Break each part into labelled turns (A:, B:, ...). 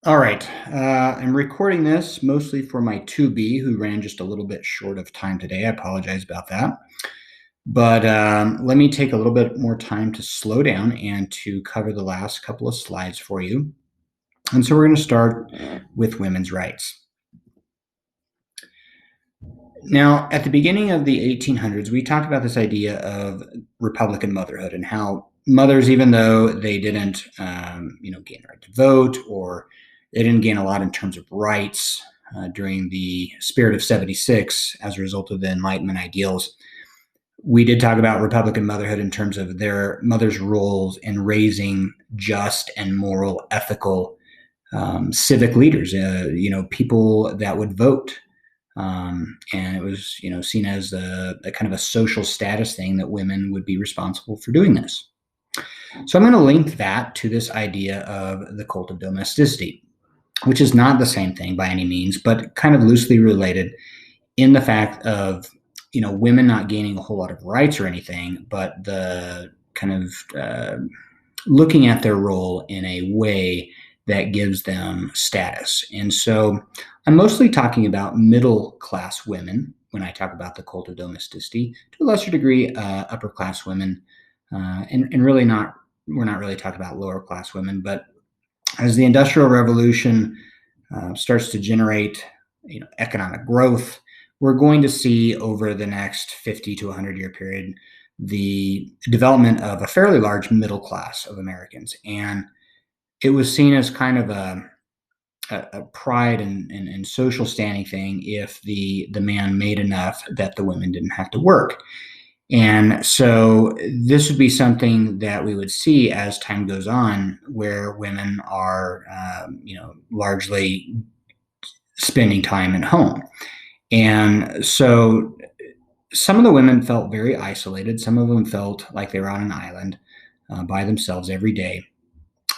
A: All right. I'm recording this mostly for my 2B, who ran just a little bit short of time today. I apologize about that. But let me take a little bit more time to slow down and to cover the last couple of slides for you. And so we're going to start with women's rights. Now, at the beginning of the 1800s, we talked about this idea of Republican motherhood and how mothers, even though they didn't, gain the right to vote, or they didn't gain a lot in terms of rights during the spirit of '76 as a result of the Enlightenment ideals, we did talk about Republican motherhood in terms of their mothers' roles in raising just and moral, ethical, civic leaders. People that would vote, and it was, seen as a kind of a social status thing that women would be responsible for doing this. So I'm going to link that to this idea of the cult of domesticity, which is not the same thing by any means, but kind of loosely related in the fact of, women not gaining a whole lot of rights or anything, but the kind of looking at their role in a way that gives them status. And so I'm mostly talking about middle class women when I talk about the cult of domesticity, to a lesser degree, upper class women, and really not, we're not really talking about lower class women. But as the Industrial Revolution starts to generate, economic growth, we're going to see over the next 50 to 100-year period the development of a fairly large middle class of Americans. And it was seen as kind of a pride and social standing thing if the man made enough that the women didn't have to work. And so this would be something that we would see as time goes on, where women are, largely spending time at home. And so some of the women felt very isolated. Some of them felt like they were on an island by themselves every day.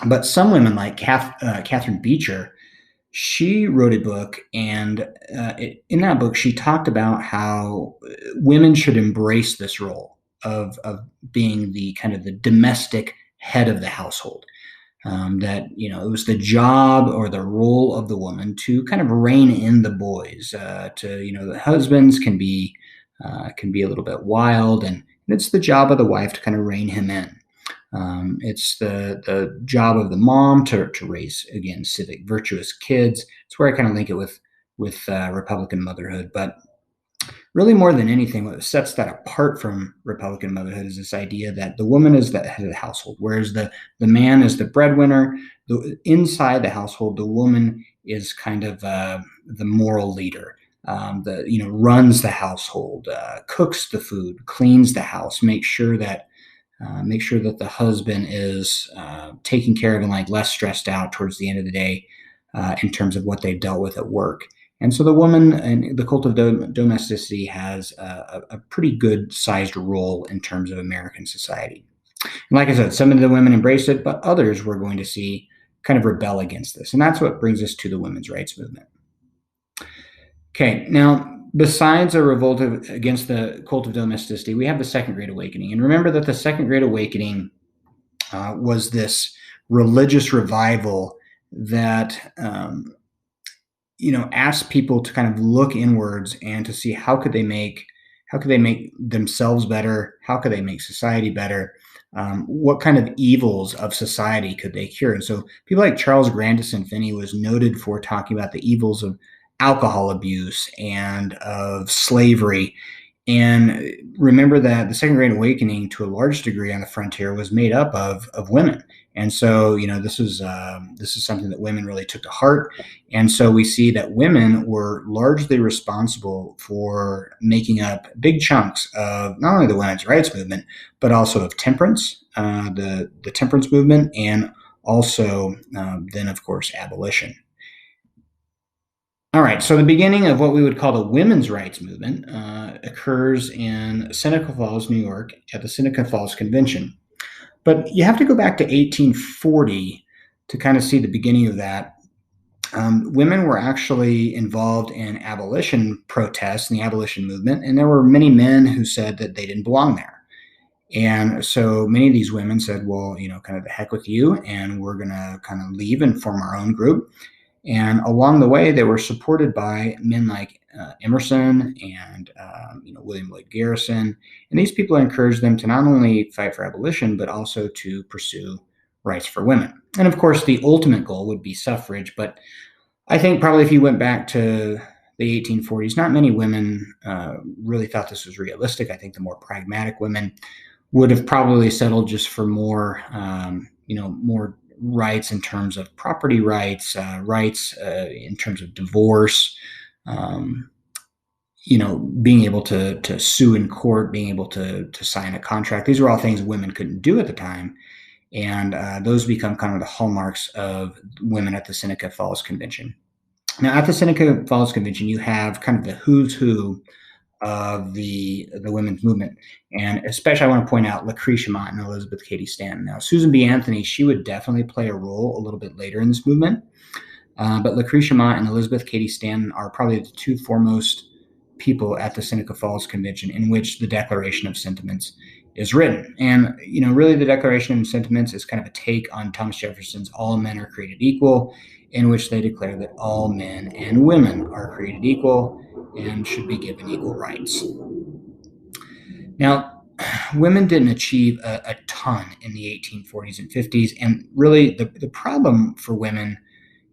A: But some women, like Catherine Beecher, she wrote a book, and in that book, she talked about how women should embrace this role of being the kind of the domestic head of the household. That it was the job or the role of the woman to kind of rein in the boys. The husbands can be a little bit wild, and it's the job of the wife to kind of rein him in. It's the job of the mom to raise, again, civic, virtuous kids. It's where I kind of link it with Republican motherhood. But really, more than anything, what sets that apart from Republican motherhood is this idea that the woman is the head of the household, whereas the man is the breadwinner. Inside the household, the woman is kind of the moral leader. Runs the household, cooks the food, cleans the house, makes sure that the husband is taken care of and like less stressed out towards the end of the day in terms of what they've dealt with at work. And so the woman and the cult of domesticity has a pretty good sized role in terms of American society. And like I said, some of the women embraced it, but others we're going to see kind of rebel against this. And that's what brings us to the women's rights movement. Okay, now, besides a revolt against the cult of domesticity, we have the Second Great Awakening. And remember that the Second Great Awakening was this religious revival that asked people to kind of look inwards and to see how could they make themselves better, how could they make society better, what kind of evils of society could they cure. And so people like Charles Grandison Finney was noted for talking about the evils of alcohol abuse and of slavery. And remember that the Second Great Awakening, to a large degree on the frontier, was made up of women. And so, this is something that women really took to heart. And so we see that women were largely responsible for making up big chunks of not only the women's rights movement, but also of temperance, the temperance movement, and also then, of course, abolition. All right, so the beginning of what we would call the women's rights movement occurs in Seneca Falls, New York, at the Seneca Falls Convention. But you have to go back to 1840 to kind of see the beginning of that. Women were actually involved in abolition protests and the abolition movement, and there were many men who said that they didn't belong there. And so many of these women said, well, kind of the heck with you, and we're going to kind of leave and form our own group. And along the way, they were supported by men like Emerson and William Lloyd Garrison. And these people encouraged them to not only fight for abolition, but also to pursue rights for women. And of course, the ultimate goal would be suffrage. But I think probably if you went back to the 1840s, not many women really thought this was realistic. I think the more pragmatic women would have probably settled just for more, more rights in terms of property rights, rights in terms of divorce, um, being able to sue in court, being able to sign a contract. These were all things women couldn't do at the time. And those become kind of the hallmarks of women at the Seneca Falls Convention. Now, at the Seneca Falls Convention, you have kind of the who's who of the women's movement. And especially, I want to point out Lucretia Mott and Elizabeth Cady Stanton. Now, Susan B. Anthony, she would definitely play a role a little bit later in this movement. But Lucretia Mott and Elizabeth Cady Stanton are probably the two foremost people at the Seneca Falls Convention in which the Declaration of Sentiments is written. And, really the Declaration of Sentiments is kind of a take on Thomas Jefferson's all men are created equal, in which they declare that all men and women are created equal and should be given equal rights. Now, women didn't achieve a ton in the 1840s and 50s, and really the problem for women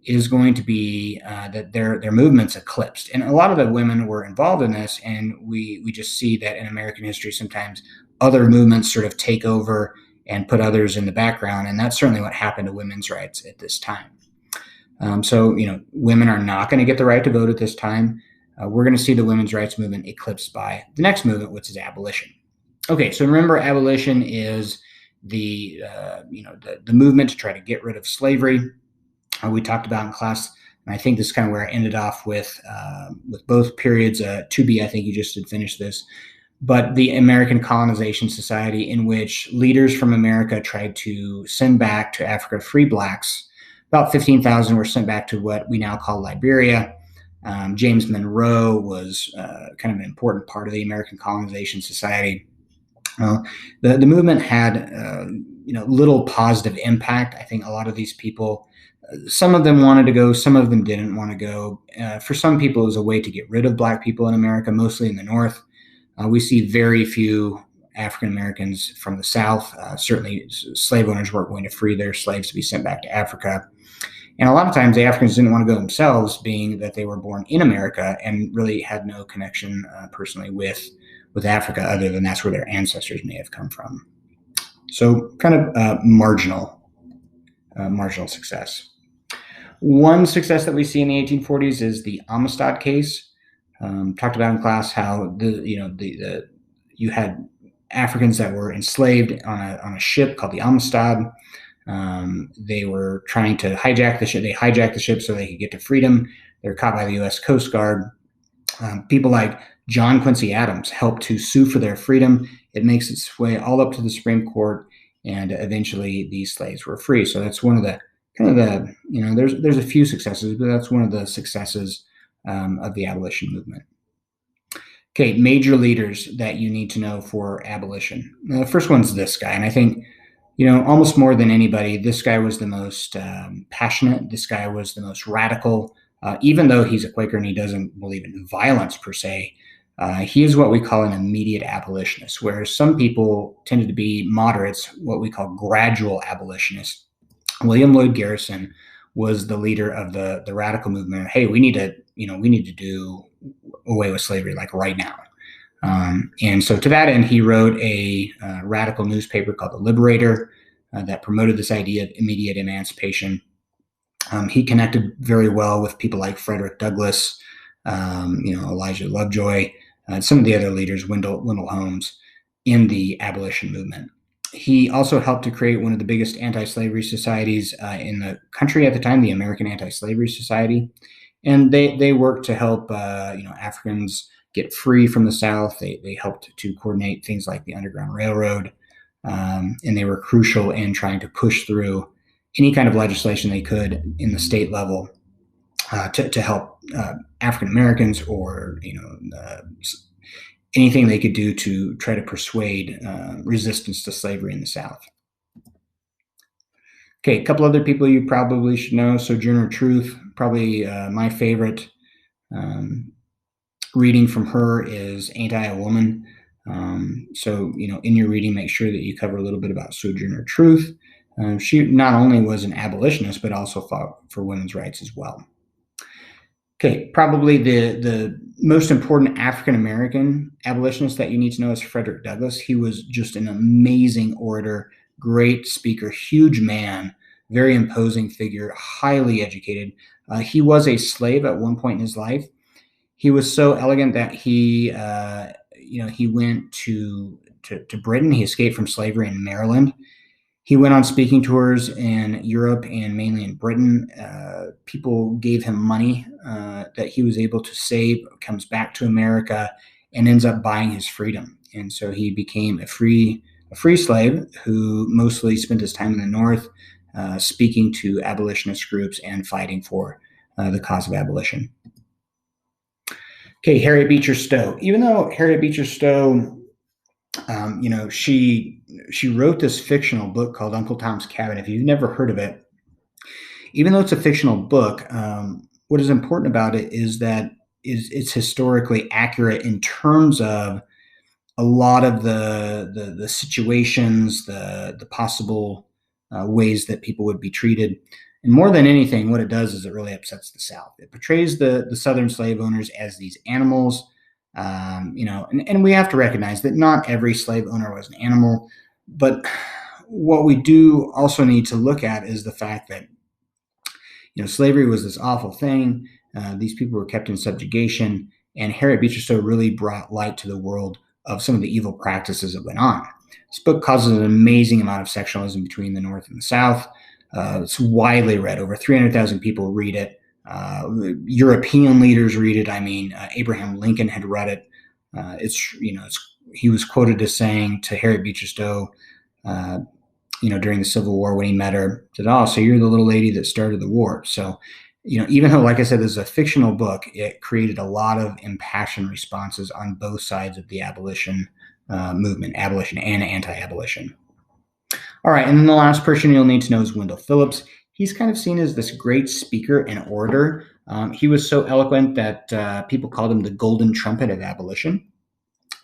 A: is going to be that their movements eclipsed. And a lot of the women were involved in this, and we just see that in American history sometimes other movements sort of take over and put others in the background, and that's certainly what happened to women's rights at this time. So, women are not going to get the right to vote at this time. We're going to see the women's rights movement eclipsed by the next movement, which is abolition. Okay, so remember, abolition is the movement to try to get rid of slavery. We talked about in class, and I think this is kind of where I ended off with both periods. 2B, I think you just had finished this, but the American Colonization Society, in which leaders from America tried to send back to Africa free blacks. About 15,000 were sent back to what we now call Liberia. James Monroe was kind of an important part of the American Colonization Society. The movement had little positive impact. I think a lot of these people, some of them wanted to go, some of them didn't want to go. For some people, it was a way to get rid of black people in America, mostly in the North. We see very few African Americans from the South. Certainly, slave owners weren't going to free their slaves to be sent back to Africa. And a lot of times, the Africans didn't want to go themselves, being that they were born in America and really had no connection personally with Africa, other than that's where their ancestors may have come from. So kind of marginal success. One success that we see in the 1840s is the Amistad case. Talked about in class how you had Africans that were enslaved on a ship called the Amistad. They were trying to hijack the ship. They hijacked the ship so they could get to freedom. They were caught by the U.S. Coast Guard. People like John Quincy Adams helped to sue for their freedom. It makes its way all up to the Supreme Court, and eventually these slaves were free. So that's one of the there's a few successes, but that's one of the successes of the abolition movement. Okay, major leaders that you need to know for abolition. The first one's this guy, and I think, almost more than anybody, this guy was the most passionate. This guy was the most radical. Even though he's a Quaker and he doesn't believe in violence per se, he is what we call an immediate abolitionist, whereas some people tended to be moderates, what we call gradual abolitionists. William Lloyd Garrison was the leader of the radical movement. Hey, we need to do away with slavery like right now. And so to that end, he wrote a radical newspaper called The Liberator that promoted this idea of immediate emancipation. He connected very well with people like Frederick Douglass, Elijah Lovejoy, some of the other leaders, Wendell Holmes, in the abolition movement. He also helped to create one of the biggest anti-slavery societies in the country at the time, the American Anti-Slavery Society. And they worked to help Africans get free from the South. They helped to coordinate things like the Underground Railroad, and they were crucial in trying to push through any kind of legislation they could in the state level to help African Americans, or anything they could do to try to persuade resistance to slavery in the South. Okay, a couple other people you probably should know. Sojourner Truth, Probably my favorite reading from her is Ain't I a Woman? So, in your reading, make sure that you cover a little bit about Sojourner Truth. She not only was an abolitionist, but also fought for women's rights as well. Okay, probably the most important African American abolitionist that you need to know is Frederick Douglass. He was just an amazing orator, great speaker, huge man, very imposing figure, highly educated. He was a slave at one point in his life. He was so elegant that he went to Britain. He escaped from slavery in Maryland. He went on speaking tours in Europe and mainly in Britain. People gave him money that he was able to save, comes back to America, and ends up buying his freedom. And so he became a free slave who mostly spent his time in the North, speaking to abolitionist groups and fighting for the cause of abolition. Okay, Harriet Beecher Stowe. Even though Harriet Beecher Stowe, she wrote this fictional book called Uncle Tom's Cabin. If you've never heard of it, even though it's a fictional book, what is important about it is that it's historically accurate in terms of a lot of the situations, the possible ways that people would be treated. And more than anything, what it does is it really upsets the South. It portrays the Southern slave owners as these animals, and we have to recognize that not every slave owner was an animal. But what we do also need to look at is the fact that, slavery was this awful thing. These people were kept in subjugation, and Harriet Beecher Stowe really brought light to the world of some of the evil practices that went on. This book causes an amazing amount of sectionalism between the North and the South. It's widely read. Over 300,000 people read it. European leaders read it. I mean, Abraham Lincoln had read it. He was quoted as saying to Harriet Beecher Stowe, during the Civil War when he met her, said, "Oh, so you're the little lady that started the war." So, even though, like I said, this is a fictional book, it created a lot of impassioned responses on both sides of the abolition movement, abolition and anti-abolition. All right, and then the last person you'll need to know is Wendell Phillips. He's kind of seen as this great speaker and orator. He was so eloquent that people called him the golden trumpet of abolition.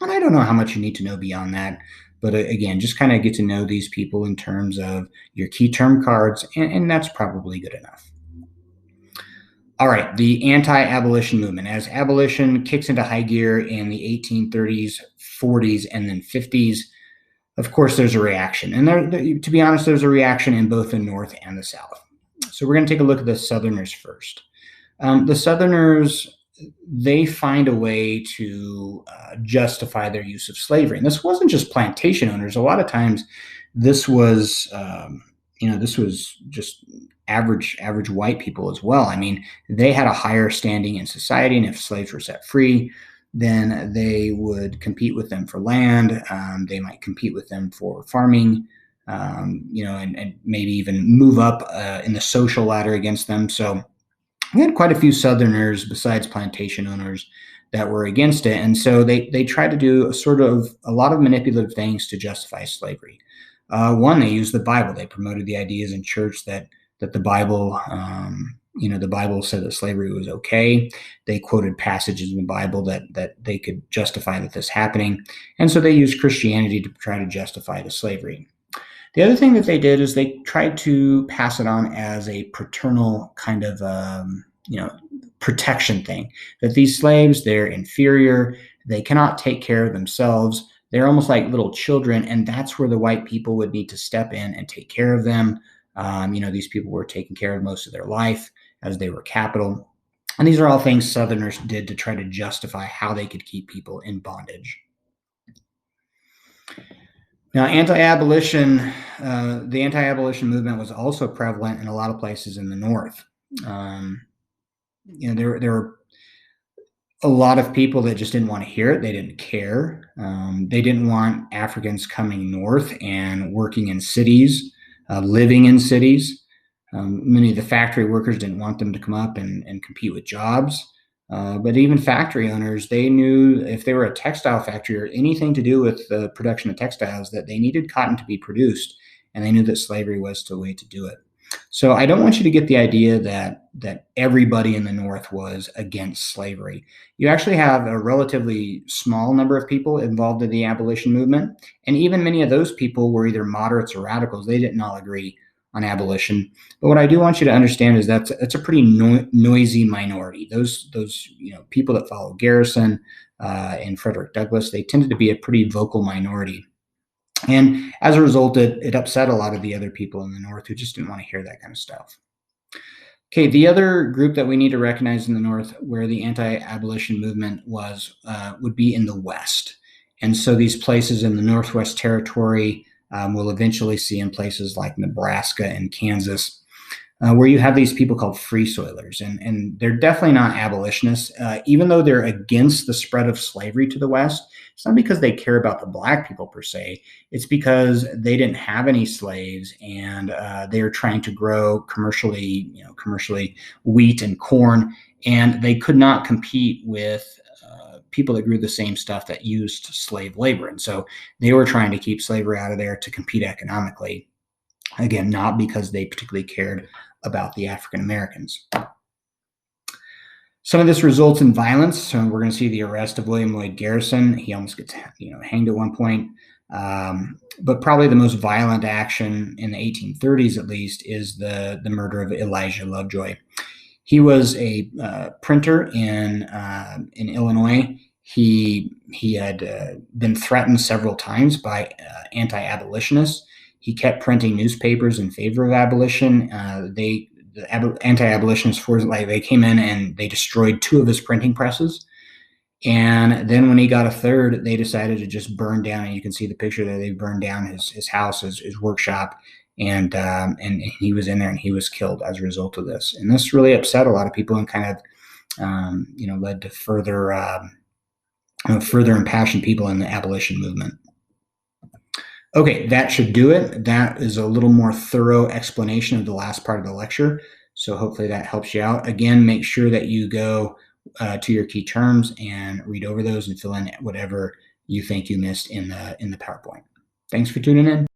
A: And I don't know how much you need to know beyond that. But again, just kind of get to know these people in terms of your key term cards, and that's probably good enough. All right, the anti-abolition movement. As abolition kicks into high gear in the 1830s, 40s, and then 50s, of course, there's a reaction. And to be honest, there's a reaction in both the North and the South. So we're going to take a look at the Southerners first. The Southerners, they find a way to justify their use of slavery. And this wasn't just plantation owners. A lot of times this was, this was just average white people as well. I mean, they had a higher standing in society, and if slaves were set free, then they would compete with them for land. They might compete with them for farming, and maybe even move up in the social ladder against them. So we had quite a few Southerners besides plantation owners that were against it. And so they tried to do a lot of manipulative things to justify slavery. One, they used the Bible. They promoted the ideas in church that the Bible, the Bible said that slavery was okay. They quoted passages in the Bible that they could justify that this happening. And so they used Christianity to try to justify the slavery. The other thing that they did is they tried to pass it on as a paternal kind of, protection thing, that these slaves, they're inferior, they cannot take care of themselves, they're almost like little children, and that's where the white people would need to step in and take care of them. These people were taken care of most of their life as they were capital. And these are all things Southerners did to try to justify how they could keep people in bondage. Now, the anti-abolition movement was also prevalent in a lot of places in the North. There were a lot of people that just didn't want to hear it. They didn't care. They didn't want Africans coming north and working in cities, living in cities. Many of the factory workers didn't want them to come up and compete with jobs. But even factory owners, they knew if they were a textile factory or anything to do with the production of textiles, that they needed cotton to be produced, and they knew that slavery was the way to do it. So I don't want you to get the idea that everybody in the North was against slavery. You actually have a relatively small number of people involved in the abolition movement, and even many of those people were either moderates or radicals. They didn't all agree on abolition. But what I do want you to understand is that's a pretty noisy minority. Those people that follow Garrison and Frederick Douglass, they tended to be a pretty vocal minority. And as a result, it upset a lot of the other people in the North who just didn't want to hear that kind of stuff. Okay, the other group that we need to recognize in the North where the anti-abolition movement was would be in the West. And so these places in the Northwest Territory we'll eventually see in places like Nebraska and Kansas, where you have these people called free soilers, and they're definitely not abolitionists. Even though they're against the spread of slavery to the West, it's not because they care about the black people per se. It's because they didn't have any slaves, and they were trying to grow commercially wheat and corn, and they could not compete with people that grew the same stuff that used slave labor. And so they were trying to keep slavery out of there to compete economically. Again, not because they particularly cared about the African Americans. Some of this results in violence. So we're going to see the arrest of William Lloyd Garrison. He almost gets hanged at one point. But probably the most violent action in the 1830s, at least, is the murder of Elijah Lovejoy. He was a printer in Illinois. He had been threatened several times by anti-abolitionists. He kept printing newspapers in favor of abolition. The anti-abolitionists they came in and they destroyed 2 of his printing presses. And then when he got a third, they decided to just burn down. And you can see the picture there. They burned down his house, his workshop, and he was in there and he was killed as a result of this. And this really upset a lot of people and kind of led to further impassioned people in the abolition movement. Okay, that should do it. That is a little more thorough explanation of the last part of the lecture. So hopefully that helps you out. Again, make sure that you go to your key terms and read over those and fill in whatever you think you missed in the PowerPoint. Thanks for tuning in.